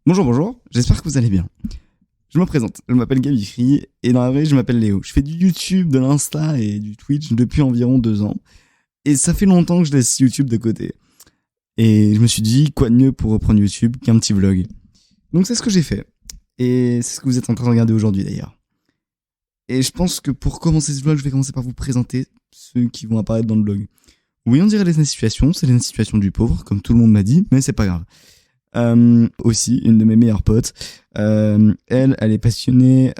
Bonjour, bonjour, j'espère que vous allez bien. Je me présente, je m'appelle Gaby Free et dans la vraie je m'appelle Léo. Je fais du YouTube, de l'Insta et du Twitch depuis environ 2 ans. Et ça fait longtemps que je laisse YouTube de côté. Et je me suis dit, quoi de mieux pour reprendre YouTube qu'un petit vlog. Donc c'est ce que j'ai fait. Et c'est ce que vous êtes en train de regarder aujourd'hui d'ailleurs. Et je pense que pour commencer ce vlog, je vais commencer par vous présenter ceux qui vont apparaître dans le vlog. Oui, on dirait les situations, c'est les situations du pauvre, comme tout le monde m'a dit, mais c'est pas grave. Aussi, une de mes meilleures potes, elle est passionnée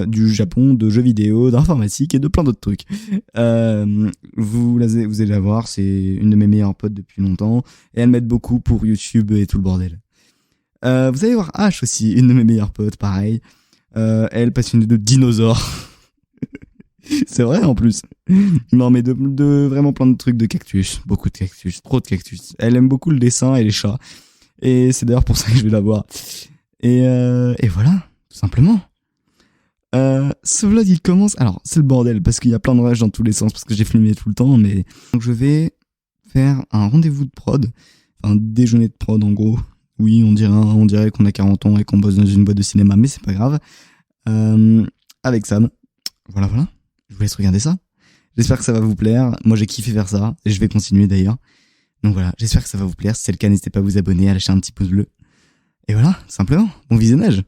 du Japon, de jeux vidéo, d'informatique et de plein d'autres trucs. Vous allez la voir, c'est une de mes meilleures potes depuis longtemps et elle m'aide beaucoup pour YouTube et tout le bordel. Vous allez voir H aussi, une de mes meilleures potes, pareil. Elle passionnée de dinosaures. C'est vrai en plus. Non mais de vraiment plein de trucs, de cactus, beaucoup de cactus, trop de cactus. Elle aime beaucoup le dessin et les chats. Et c'est d'ailleurs pour ça que je vais la voir. Et voilà, tout simplement. Ce vlog il commence. Alors c'est le bordel parce qu'il y a plein de rush dans tous les sens parce que j'ai filmé tout le temps. Mais donc je vais faire un rendez-vous de prod, un déjeuner de prod en gros. Oui, on dirait qu'on a 40 ans et qu'on bosse dans une boîte de cinéma, mais c'est pas grave. Avec Sam. Voilà. Je vous laisse regarder ça. J'espère que ça va vous plaire. Moi j'ai kiffé faire ça et je vais continuer d'ailleurs. Donc voilà, j'espère que ça va vous plaire. Si c'est le cas, n'hésitez pas à vous abonner, à lâcher un petit pouce bleu. Et voilà, simplement, bon visionnage.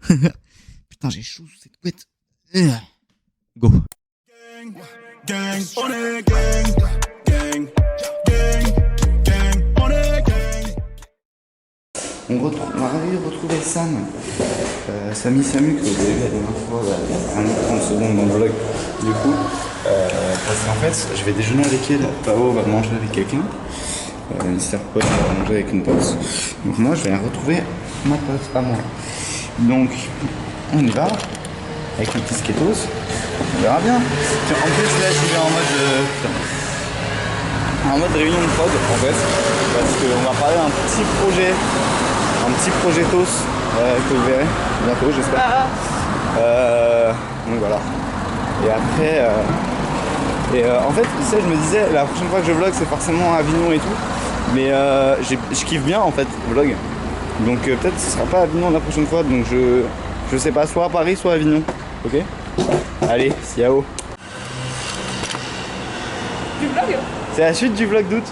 Putain, j'ai chaud sous cette couette. Go. Gang, on est gang, on est gang. On va ravi de retrouver Sam. Samy Samu, que vous avez vu la dernière fois, à 30 secondes dans le vlog. Du coup, parce qu'en fait, je vais déjeuner avec elle. Pao va manger avec quelqu'un. Une sœur pote va manger avec une pote. Donc moi je vais retrouver ma pote à moi. Donc on y va avec le petit skatos. On verra bien. En plus là je vais en mode réunion de prod en fait. Parce qu'on va parler d'un petit projet TOS que vous verrez bientôt j'espère. Donc voilà. Et après en fait, tu sais, je me disais, la prochaine fois que je vlog, c'est forcément à Avignon et tout. Mais je kiffe bien en fait, vlog. Donc peut-être ce sera pas à Avignon la prochaine fois. Donc je sais pas, soit à Paris, soit à Avignon. Ok. Allez, ciao. Du vlog. C'est la suite du vlog d'août.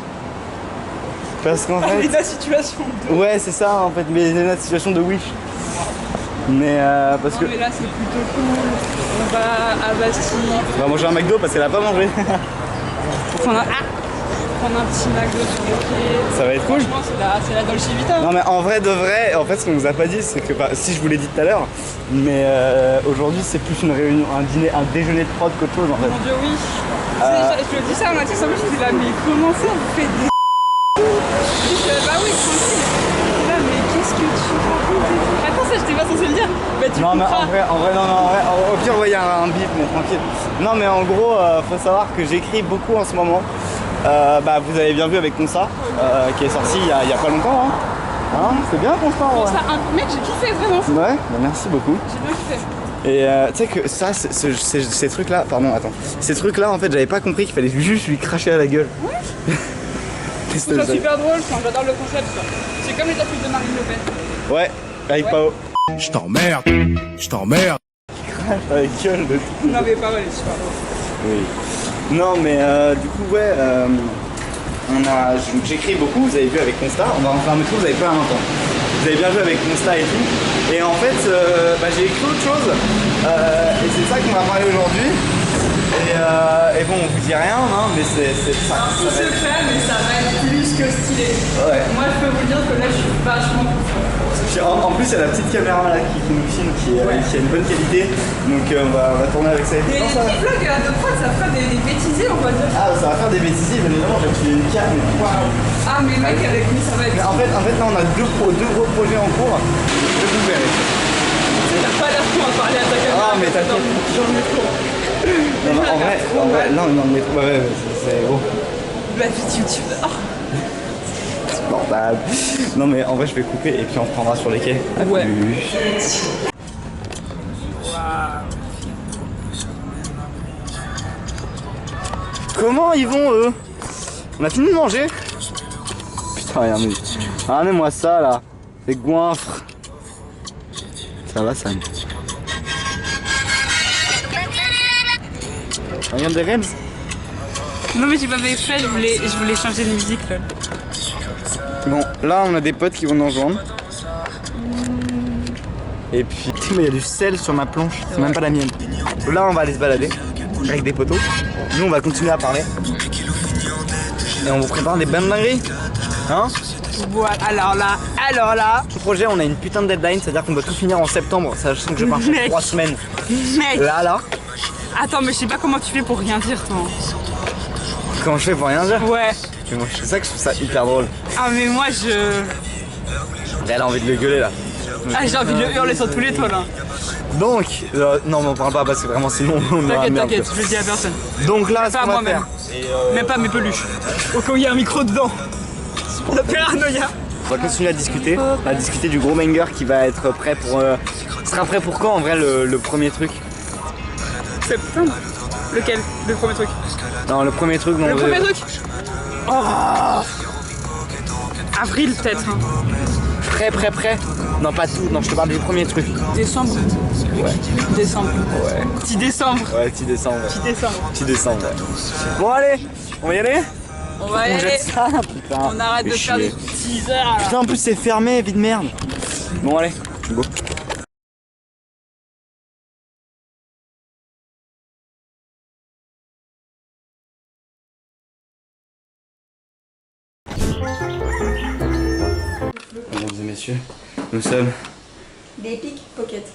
Parce qu'en fait... la situation de... Ouais, c'est ça en fait, mais la situation de Wish. Mais parce que... mais là c'est plutôt cool. On va à Bastille. On va manger un McDo parce qu'elle a pas mangé. Prendre un petit McDo sur le quai. Ça va être cool. Franchement c'est la Dolce Vita. Non mais en vrai de vrai, en fait ce qu'on nous a pas dit c'est que, si je vous l'ai dit tout à l'heure, mais aujourd'hui c'est plus une réunion, un déjeuner de prod qu'autre chose en fait. Mon dieu oui. Je dis ça à Mathieu, ça me dit là mais comment ça vous faites des je dis bah oui tranquille. Là mais qu'est-ce que tu racontes? Attends ça j'étais pas censé le dire. Bah tu non mais en vrai, au pire il y a un bip mais tranquille. Non mais en gros faut savoir que j'écris beaucoup en ce moment. Vous avez bien vu avec Consta qui est sorti il y a pas longtemps hein, c'est bien Consta mec j'ai kiffé vraiment. Ouais merci beaucoup. J'ai bien kiffé. Et tu sais que ça, ces trucs là, ces trucs là en fait j'avais pas compris qu'il fallait juste lui cracher à la gueule. Ouais. C'est super drôle, j'adore le concept. C'est comme les affiches de Marine Le Pen. Ouais, avec Pao. Je t'emmerde. Crache à la gueule de tout. Non mais Pao elle est super drôle. Oui. Non mais du coup ouais, j'écris beaucoup, vous avez vu avec Consta, on va en faire un métro, vous avez pas un temps. Vous avez bien vu avec Consta et tout. Et en fait j'ai écrit autre chose et c'est ça qu'on va parler aujourd'hui. Et bon on vous dit rien mais c'est ça. C'est secret mais ça va être plus que stylé. Ouais. Moi je peux vous dire que là je suis vachement confiant. En plus il y a la petite caméra là qui nous filme qui a une bonne qualité. Donc on va tourner avec ça. Et les petits vlogs de prod ça fera des bêtisiers on va dire. Ah ça va faire des bêtises, bien évidemment j'ai acheté une carte mais wow. Ah mais mec avec lui ça va être. Mais en fait là on a deux gros projets en cours. Je vous verrai. T'as pas l'air con à parler à ta caméra. Ah mais t'inquiète. Dans le métro. Non, en vrai, non, mais c'est gros. La vie de YouTube. Oh. C'est portable. Non, mais en vrai, je vais couper et puis on reprendra sur les quais. Ouais. Comment ils vont, eux? On a fini de manger? Putain, regardez-moi ça là. Les goinfres. Ça va, Sam? Regarde des Rems? Non mais j'ai pas fait, je voulais changer de musique là. Bon, là on a des potes qui vont nous rejoindre. Et puis, il y a du sel sur ma planche, c'est même pas la mienne. Là on va aller se balader avec des poteaux. Nous on va continuer à parler. Et on vous prépare des bonnes dingueries. Hein? Voilà, alors là. Le projet, on a une putain de deadline, c'est-à-dire qu'on doit tout finir en septembre, sachant que je pars pour 3 semaines. Mec. Là. Attends, mais je sais pas comment tu fais pour rien dire, toi. Comment je fais pour rien dire? Ouais. Mais moi, c'est ça que je trouve ça hyper drôle. Ah, mais moi, Elle a envie de le gueuler là. Ah, j'ai envie de le hurler sur tous les toits là. Donc, non, mais on parle pas parce que vraiment sinon on aura merde. T'inquiète, je le dis à personne. Donc là, ce Pas qu'on à va moi-même. faire. Même pas mes peluches. Au cas où il y a un micro dedans. La paranoïa. On va continuer à discuter du gros banger qui va être prêt pour. Sera prêt pour quand en vrai le premier truc? Septembre. Lequel? Le premier truc. Non, le premier truc. Le premier truc. Oh. Avril peut-être. Hein. Prêt. Non, pas tout. Non, je te parle du premier truc. Décembre. Ouais. Décembre. Ouais. Petit décembre. Ouais, petit décembre. Petit décembre. Petit décembre. Ouais. Bon allez, on va y aller? On va y On aller. jette ça, putain. On arrête de faire des teasers là. Putain, en plus c'est fermé, vie de merde. Bon allez, c'est beau. Mesdames et messieurs, nous sommes des pics pocket.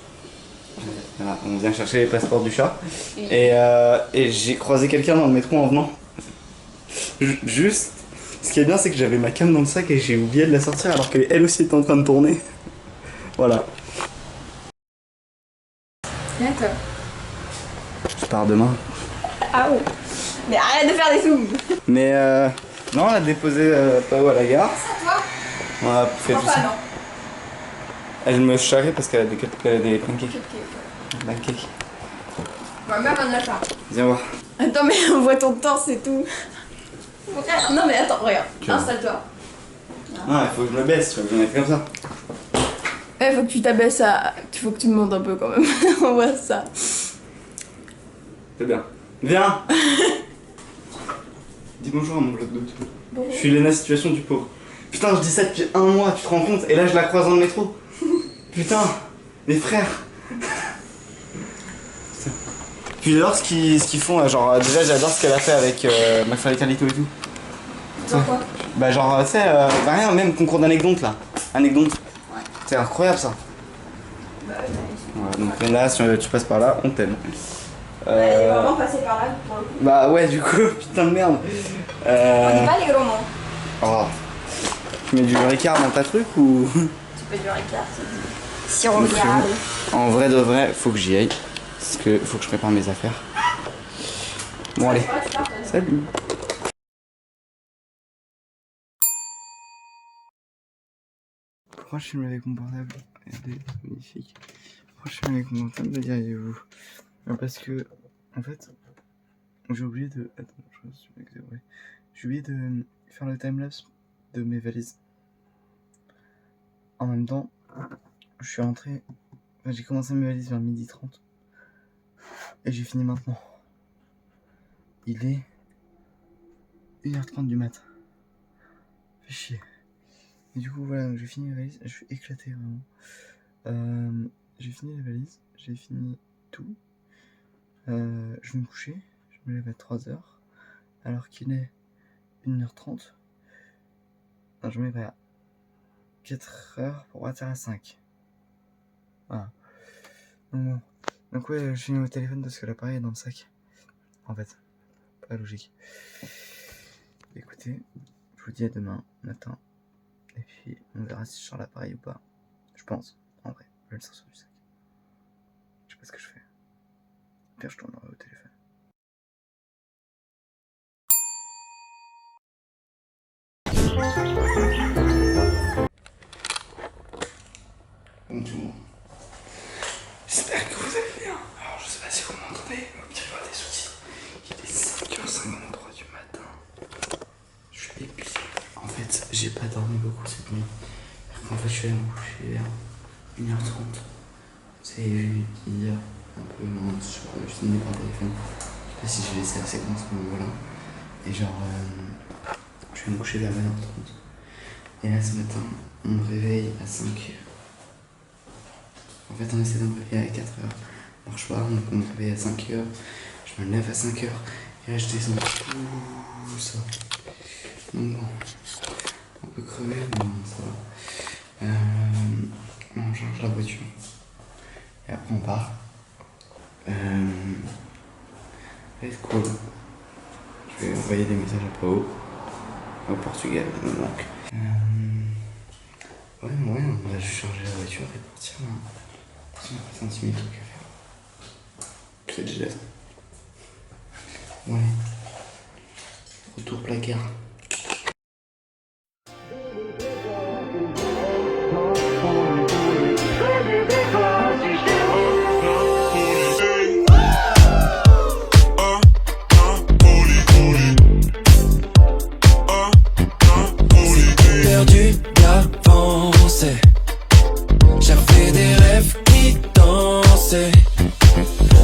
Voilà, on vient chercher les passeports du chat. Et j'ai croisé quelqu'un dans le métro en venant. Juste, ce qui est bien, c'est que j'avais ma cam dans le sac et j'ai oublié de la sortir alors qu'elle aussi était en train de tourner. Voilà. Viens toi. Je pars demain. Ah ouais. Mais arrête de faire des zooms. Mais non, on a déposé Pao à la gare. C'est toi. On a fait tout ça. Non. Elle me charrie parce qu'elle a des pancakes. Pancakes. Ma mère en a pas. Viens voir. Attends, mais on voit ton torse c'est tout. Non mais attends, regarde. Installe-toi. Non, il faut que je me baisse, tu vas venir comme ça. Ouais, faut que tu t'abaisses à... Faut que tu me montes un peu quand même. On voit ça. C'est bien. Viens. Dis bonjour à mon bloc d'auto. Bonjour. Je suis Léna, situation du pauvre. Putain, je dis ça depuis 1 mois, tu te rends compte? Et là, je la croise dans le métro. Putain, mes frères. Puis j'adore ce qu'ils font, genre déjà j'adore ce qu'elle a fait avec McFly et Carlito et tout. Pourquoi? Bah genre tu sais, bah rien, même concours d'anecdotes là. Anecdotes. Ouais. C'est incroyable ça. Bah ouais, donc là, si tu passes par là, on t'aime. Elle est vraiment passée par là pour le coup. Bah ouais du coup, putain de merde. On dit pas les gros mots. Oh. Tu mets du Ricard dans ta truc ou? Tu peux du Ricard si on regarde. En vrai de vrai, faut que j'y aille. Parce que faut que je prépare mes affaires. Bon allez. Salut. Pourquoi je filme avec mon portable? Regardez, c'est magnifique. Pourquoi je filme avec mon portable, diriez-vous? Parce que, en fait, j'ai oublié de... Attends, j'ai oublié de faire le timelapse de mes valises. En même temps, je suis rentré... Enfin, j'ai commencé mes valises vers 12h30. Et j'ai fini maintenant. Il est 1h30 du matin. Fait chier. Et du coup voilà, j'ai fini les valises, je suis éclaté vraiment. J'ai fini les valises, j'ai fini tout. Je vais me coucher, je me lève à 3h. Alors qu'il est 1h30. Non, je me lève à 4h pour partir à 5. Voilà. Donc bon. Donc ouais, je finis au téléphone parce que l'appareil est dans le sac. En fait. Pas logique. Écoutez, je vous dis à demain matin. Et puis on verra si je sors l'appareil ou pas. Je pense, en vrai, je vais le sortir du sac. Je sais pas ce que je fais. Pire, je tournerai au téléphone. Bon tout le monde. J'espère que vous allez bien. Alors je sais pas si vous m'entendez, au pire il y aura des soucis. Il est 5h53 du matin. Je suis épuisé. En fait, j'ai pas dormi beaucoup cette nuit. En fait, je suis allé me coucher vers 1h30. Vous avez vu hier, un peu moins, je filmais par téléphone. Je sais pas si j'ai laissé la séquence, mais voilà. Et genre, je vais me coucher vers 20h30. Et là, ce matin, on me réveille à 5h. En fait, on essaie de me réveiller à 4h. Ça marche pas, donc on me réveille à 5h. Je me lève à 5h. Et là, je descends tout ça. Donc bon, un peu crevé, mais bon, ça va. On change la voiture. Et après, on part. Ça va être cool. Je vais envoyer des messages à Pao. Au Portugal, il me manque. Ouais, on va juste changer la voiture et partir là. On a 36 000 trucs à faire. C'est déjà ça. Ouais. Retour placard. Perdu d'avancer, j'avais des rêves qui dansaient.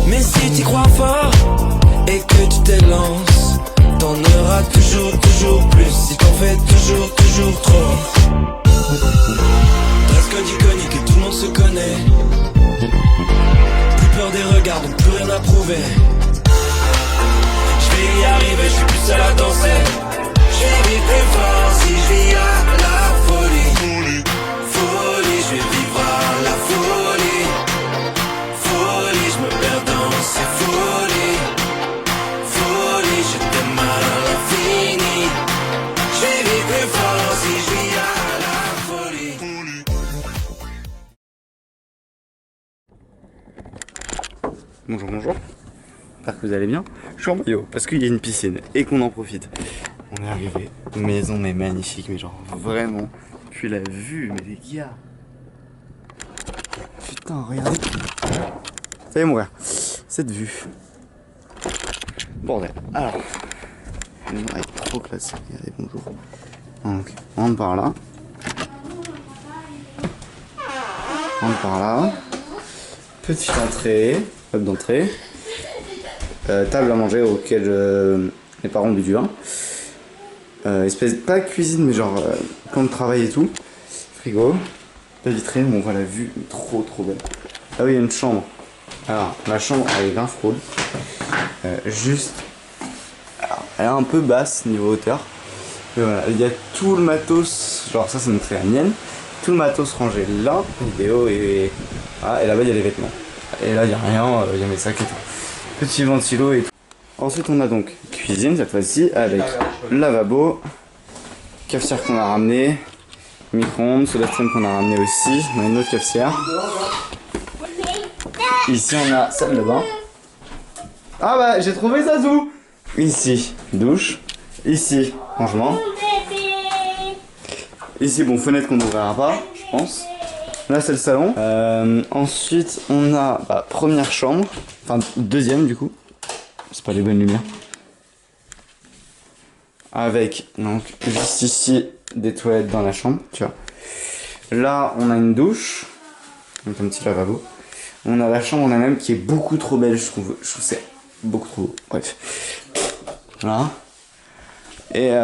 Mais si tu crois fort et que tu t'élances, t'en auras toujours plus. Si t'en fais toujours trop. Dress code iconique et tout le monde se connaît. Plus peur des regards, donc plus rien à prouver. Je vais y arriver, je suis plus seul à danser. Je vais vivre plus fort si je vis à la folie. Folie, je vais vivre à la folie. Folie, je me perds dans ces folies. Folie, je t'aime à l'infini. Je vais vivre plus fort si je vis à la folie. Bonjour. J'espère que vous allez bien. Je suis en maillot parce qu'il y a une piscine et qu'on en profite. On est arrivé, maison mais magnifique, mais genre vraiment, tu l'as vu, mais les gars. Putain, regardez. Ça y est mourir. Cette vue. Bordel. Alors, elle est trop classe. Regardez, bonjour. Donc, on rentre par là. On rentre par là. Petite entrée, hub d'entrée. Table à manger auquel les parents ont bu du vin. Espèce, pas cuisine, mais genre plan de travail et tout. Frigo. La vitrine, où on voit la vue trop belle. Ah oui, il y a une chambre. Alors, la chambre, elle est grave cool. Juste. Alors, elle est un peu basse niveau hauteur. Mais voilà, il y a tout le matos. Genre, ça me fait la mienne. Tout le matos rangé là. Vidéo et. Ah, et là-bas, il y a les vêtements. Et là, il n'y a rien, il y a mes sacs et tout. Petit ventilo et tout. Ensuite, on a donc cuisine cette fois-ci avec lavabo, cafetière qu'on a ramené, micro-ondes, soda stream qu'on a ramené aussi. On a une autre cafetière. Ici, on a salle de bain. Ah bah, j'ai trouvé Zazou. Ici, douche. Ici, rangement. Ici, bon, fenêtre qu'on n'ouvrira pas, je pense. Là, c'est le salon. Ensuite, on a première chambre. Enfin, deuxième du coup. C'est pas les bonnes lumières. Avec, donc, juste ici, des toilettes dans la chambre, tu vois. Là, on a une douche. Donc, un petit lavabo. On a la chambre en elle-même qui est beaucoup trop belle, je trouve. Je trouve que c'est beaucoup trop beau. Bref. Voilà. Et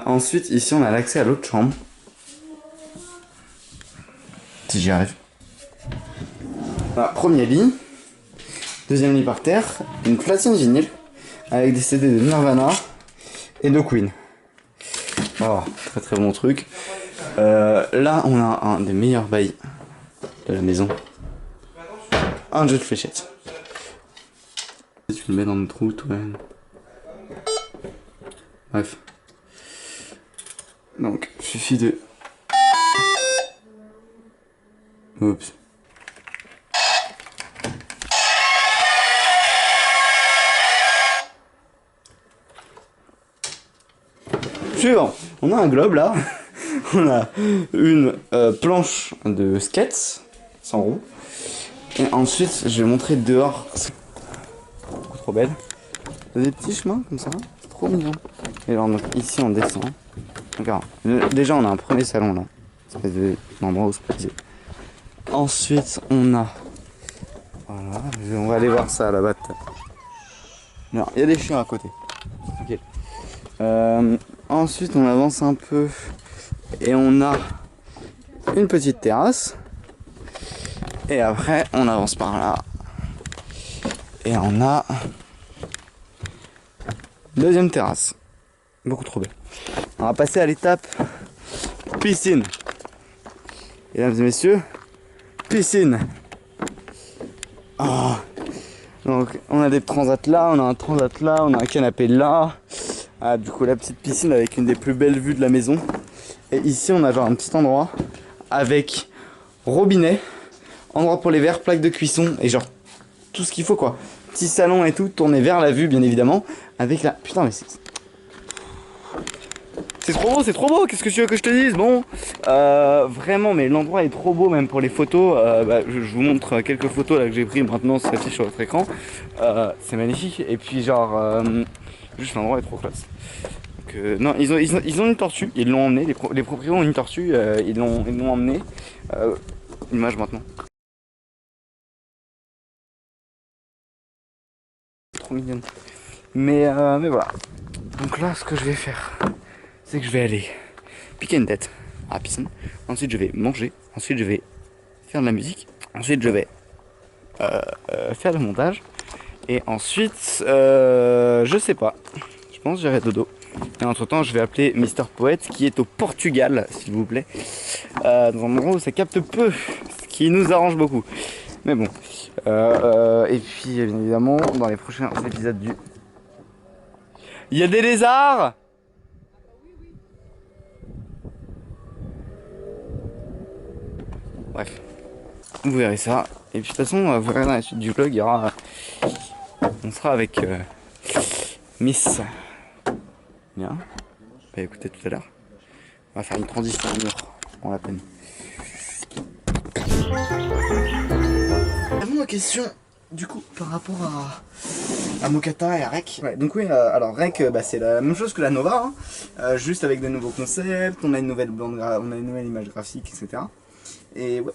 ensuite, ici, on a l'accès à l'autre chambre. Si j'y arrive. Voilà, premier lit. Deuxième lit par terre. Une platine vinyle. Avec des CD de Nirvana. Et de Queen. Voilà, très bon truc. Là, on a un des meilleurs bails de la maison. Un jeu de fléchettes. Tu le mets dans le trou, toi. Bref. Donc, suffit de... Oups. Suivant, on a un globe là, on a une planche de skates sans roue, et ensuite je vais montrer dehors, c'est beaucoup trop belle, des petits chemins comme ça, c'est trop mignon. Et alors donc ici on descend, regarde, déjà on a un premier salon là, espèce d'endroit où se poser. Ensuite on a va aller voir ça là-bas. Non, il y a des chiens à côté. Ok. Ensuite, on avance un peu et on a une petite terrasse. Et après, on avance par là. Et on a deuxième terrasse. Beaucoup trop belle. On va passer à l'étape piscine. Mesdames et messieurs, piscine. Oh. Donc on a des transats là, on a un transat là, on a un canapé là. Ah, du coup la petite piscine avec une des plus belles vues de la maison. Et ici on a genre un petit endroit avec robinet, endroit pour les verres, plaque de cuisson et genre tout ce qu'il faut quoi. Petit salon et tout, tourné vers la vue bien évidemment. Avec la... Putain mais c'est trop beau, qu'est-ce que tu veux que je te dise? Bon, vraiment, mais l'endroit est trop beau même pour les photos. Je vous montre quelques photos là que j'ai prises maintenant, ça s'affiche sur votre écran. C'est magnifique, et puis genre, juste l'endroit est trop classe. Donc, non, ils ont une tortue, ils l'ont emmené, les propriétaires ont une tortue, ils l'ont emmené. Image maintenant. Trop mignonne. Mais voilà. Donc là, ce que je vais faire, c'est que je vais aller piquer une tête à la piscine, ensuite je vais manger, ensuite je vais faire de la musique, ensuite je vais faire le montage, et ensuite, je sais pas, je pense que j'irai dodo. Et entre temps je vais appeler Mister Poète qui est au Portugal, s'il vous plaît, dans un endroit où ça capte peu, ce qui nous arrange beaucoup. Mais bon, et puis bien évidemment dans les prochains épisodes du... Il y a des lézards! Bref, vous verrez ça. Et puis de toute façon, vous verrez dans la suite du vlog, il y aura... On sera avec Miss. Bien. On va écouter tout à l'heure. On va faire une transition en mur, on la peine. Avant ma question, du coup, par rapport à Mokata et à Rec. Ouais, donc oui, alors Rec, c'est la même chose que la Nova, hein, juste avec des nouveaux concepts, on a une nouvelle image graphique, etc. Et ouais,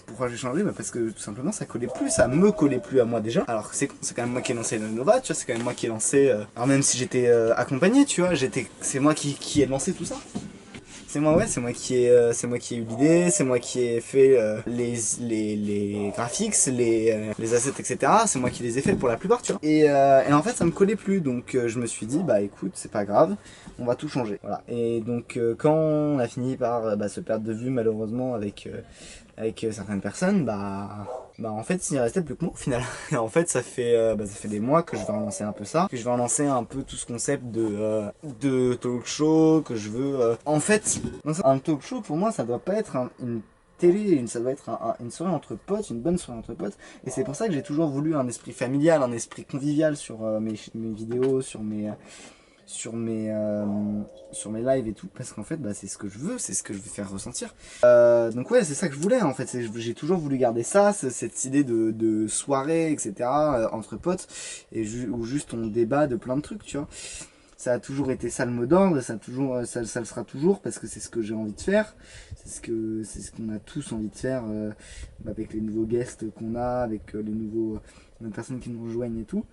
pourquoi j'ai changé? Parce que tout simplement ça collait plus, ça me collait plus à moi déjà. Alors c'est quand même moi qui ai lancé la Nova, tu vois, c'est quand même moi qui ai lancé... Alors même si j'étais accompagné, tu vois, c'est moi qui ai lancé tout ça. C'est moi, ouais, c'est moi qui ai eu l'idée, c'est moi qui ai fait les graphics, les assets, etc. C'est moi qui les ai fait pour la plupart, tu vois. Et en fait, ça me collait plus, donc je me suis dit, bah écoute, c'est pas grave, on va tout changer. Voilà. Et donc quand on a fini par se perdre de vue malheureusement avec certaines personnes, en fait il restait plus que moi au final. Et en fait ça fait des mois que je vais relancer un peu ça, que je vais relancer un peu tout ce concept de talk show, que je veux... En fait, un talk show pour moi ça doit pas être une télé, ça doit être une soirée entre potes, une bonne soirée entre potes. Et c'est pour ça que j'ai toujours voulu un esprit familial, un esprit convivial sur mes vidéos, sur mes lives et tout, parce qu'en fait c'est ce que je veux, c'est ce que je veux faire ressentir. Donc ouais, c'est ça que je voulais en fait, j'ai toujours voulu garder ça, cette idée de soirée, etc. Entre potes, et où juste on débat de plein de trucs, tu vois. Ça a toujours été ça le mot d'ordre, ça le sera toujours, parce que c'est ce que j'ai envie de faire, c'est ce qu'on a tous envie de faire, avec les nouveaux guests qu'on a, avec les personnes qui nous rejoignent et tout.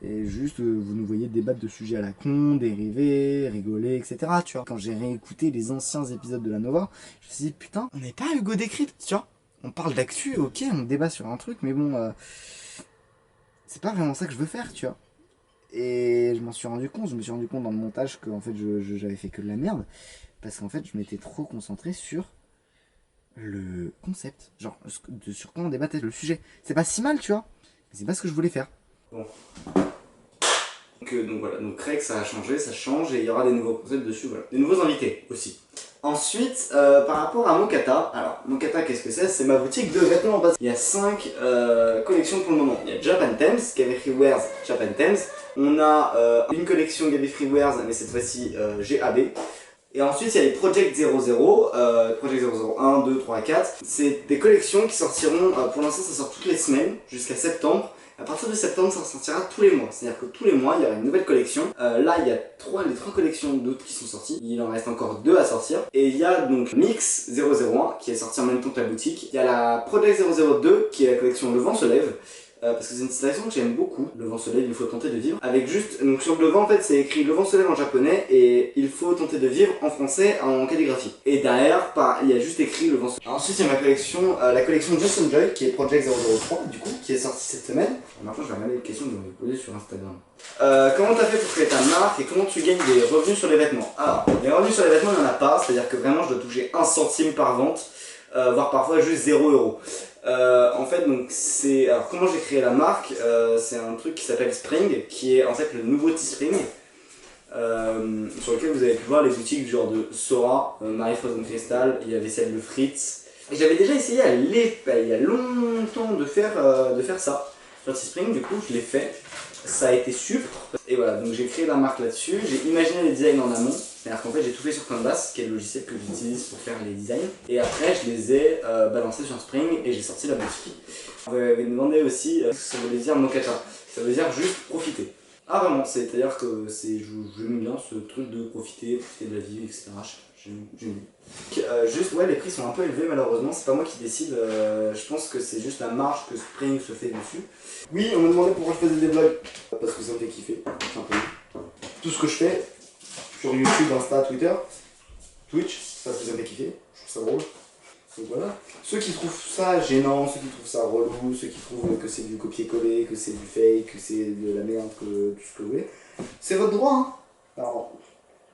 Et juste vous nous voyez débattre de sujets à la con, dériver, rigoler, etc. Tu vois. Quand j'ai réécouté les anciens épisodes de la Nova, je me suis dit putain, on n'est pas Hugo Décrypte, tu vois. On parle d'actu, ok, on débat sur un truc, mais bon, c'est pas vraiment ça que je veux faire, tu vois. Et je me suis rendu compte dans le montage que en fait j'avais fait que de la merde, parce qu'en fait je m'étais trop concentré sur le concept, genre sur quoi on débattait, le sujet. C'est pas si mal, tu vois, mais c'est pas ce que je voulais faire. Bon. Donc voilà, donc Rec ça a changé, ça change, et il y aura des nouveaux concepts dessus, voilà. Des nouveaux invités aussi. Ensuite, par rapport à Mokata, alors Mokata qu'est-ce que c'est? C'est ma boutique de vêtements en base. Il y a 5 collections pour le moment. Il y a Japan Thames, Gaby Free Wears, Japan Thames. On a une collection Gaby Free Wears, mais cette fois-ci GAB. Et ensuite il y a les Project 00, Project 001, 2, 3, 4. C'est des collections qui sortiront, pour l'instant ça sort toutes les semaines, jusqu'à septembre. À partir de septembre, ça sortira tous les mois. C'est-à-dire que tous les mois, il y aura une nouvelle collection. Là, il y a les 3 collections d'autres qui sont sorties. Il en reste encore 2 à sortir. Et il y a donc Mix 001 qui est sorti en même temps que la boutique. Il y a la Project 002 qui est la collection Le Vent se lève. parce que c'est une citation que j'aime beaucoup. Le vent se lève, il faut tenter de vivre. Avec juste, donc sur le vent en fait c'est écrit le vent se lève en japonais et il faut tenter de vivre en français en calligraphie. Et derrière, il y a juste écrit le vent se lève. Ensuite il y a ma collection, la collection Just Enjoy qui est Project 003 du coup, qui est sortie cette semaine. Maintenant je vais regarder les questions que vous m'avez posées sur Instagram. Comment t'as fait pour créer ta marque et comment tu gagnes des revenus sur les vêtements? Alors, les revenus sur les vêtements il n'y en a pas, c'est-à-dire que vraiment je dois toucher 1 centime par vente. Voire parfois juste 0 €. En fait, donc c'est. Alors, comment j'ai créé la marque? C'est un truc qui s'appelle Spring, qui est en fait le nouveau Teespring, sur lequel vous avez pu voir les boutiques du genre de Sora, Marie Frozen Crystal, il y avait celle de Fritz. Et j'avais déjà essayé il y a longtemps de faire ça sur Teespring, du coup je l'ai fait. Ça a été super. Et voilà, donc j'ai créé la marque là-dessus, j'ai imaginé les designs en amont. C'est-à-dire qu'en fait j'ai tout fait sur Canvas, qui est le logiciel que j'utilise pour faire les designs. Et après je les ai balancés sur Spring et j'ai sorti la boutique. Vous m'avez demandé aussi ce que ça voulait dire Mokata. Ça veut dire juste profiter. Ah vraiment, c'est-à-dire que j'aime bien ce truc de profiter de la vie, etc. J'aime bien. Juste ouais, les prix sont un peu élevés malheureusement, c'est pas moi qui décide, je pense que c'est juste la marge que Spring se fait dessus. Oui, on m'a demandé pourquoi je faisais des vlogs, parce que ça me fait kiffer, tout simplement. Tout ce que je fais, sur YouTube, Insta, Twitter, Twitch, ça me fait kiffer, je trouve ça drôle. Donc voilà. Ceux qui trouvent ça gênant, ceux qui trouvent ça relou, ceux qui trouvent que c'est du copier-coller, que c'est du fake, que c'est de la merde, que tout ce que vous voulez, c'est votre droit, hein. Alors,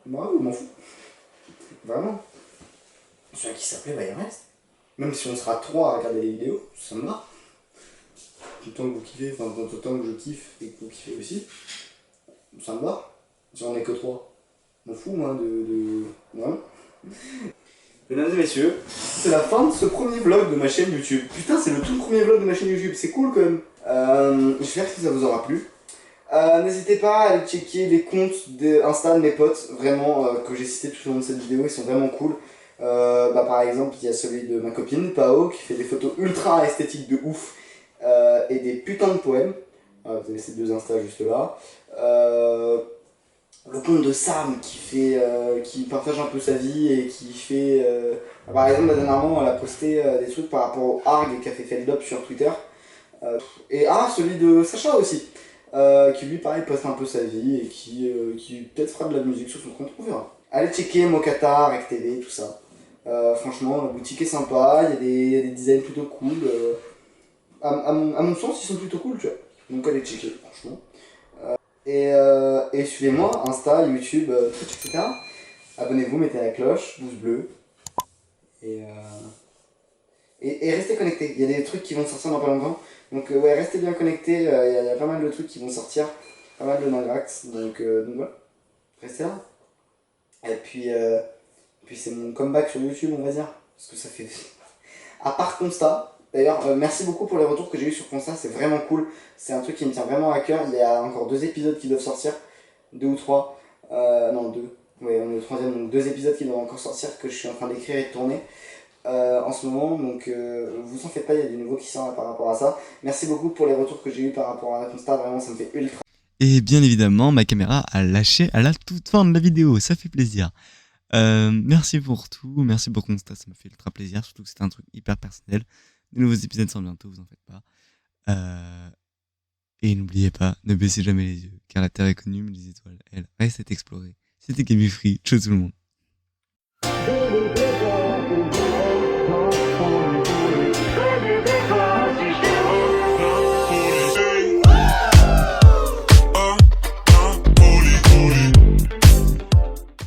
moi, je m'en fous. Vraiment. Celui qui s'appelait va y rester. Même si on sera 3 à regarder les vidéos, ça me va. Tant que vous kiffez, enfin tant que je kiffe et que vous kiffez aussi, ça me va. Si on est que 3, je m'en fous moi de... Voilà. Mesdames et messieurs, c'est la fin de ce premier vlog de ma chaîne YouTube. Putain, c'est le tout premier vlog de ma chaîne YouTube, c'est cool quand même. J'espère que ça vous aura plu. N'hésitez pas à aller checker les comptes d'Insta de mes potes, vraiment, que j'ai cités tout au long de cette vidéo, ils sont vraiment cool. Par exemple, il y a celui de ma copine, Pao, qui fait des photos ultra esthétiques de ouf, et des putains de poèmes. Vous avez ces 2 Insta juste là. Le compte de Sam qui partage un peu sa vie et qui fait... par exemple, dernièrement, elle a posté des trucs par rapport au ARG qu'a fait Feldop sur Twitter. Et celui de Sacha aussi, qui lui pareil poste un peu sa vie et qui peut-être fera de la musique sur son compte, on verra. Allez checker Mokata, Rec TV, tout ça. Franchement, la boutique est sympa, il y a des designs plutôt cool. À mon sens, ils sont plutôt cool, tu vois. Donc allez checker, franchement. Et suivez-moi, Insta, YouTube, Twitch, etc. Abonnez-vous, mettez la cloche, pouce bleu. Et restez connectés. Il y a des trucs qui vont sortir dans pas longtemps. Donc ouais, restez bien connectés. Il y a pas mal de trucs qui vont sortir. Pas mal de Nangrax. Donc voilà. Restez là. Et puis c'est mon comeback sur YouTube, on va dire. Parce que ça fait... À part Constat. D'ailleurs, merci beaucoup pour les retours que j'ai eu sur Constat, c'est vraiment cool. C'est un truc qui me tient vraiment à cœur. Il y a encore 2 épisodes qui doivent sortir. 2 ou 3. Non, 2. Ouais, on est au 3ème, donc 2 épisodes qui doivent encore sortir, que je suis en train d'écrire et de tourner en ce moment. Donc, vous en faites pas, il y a du nouveau qui sort là, par rapport à ça. Merci beaucoup pour les retours que j'ai eu par rapport à Constat. Vraiment, ça me fait ultra. Et bien évidemment, ma caméra a lâché à la toute fin de la vidéo. Ça fait plaisir. Merci pour tout. Merci pour Constat, ça m'a fait ultra plaisir. Surtout que c'était un truc hyper personnel. De nouveaux épisodes sont bientôt, vous en faites pas. Et n'oubliez pas, ne baissez jamais les yeux, car la Terre est connue, mais les étoiles, elles, restent à explorer. C'était Gaby Free, ciao tout le monde.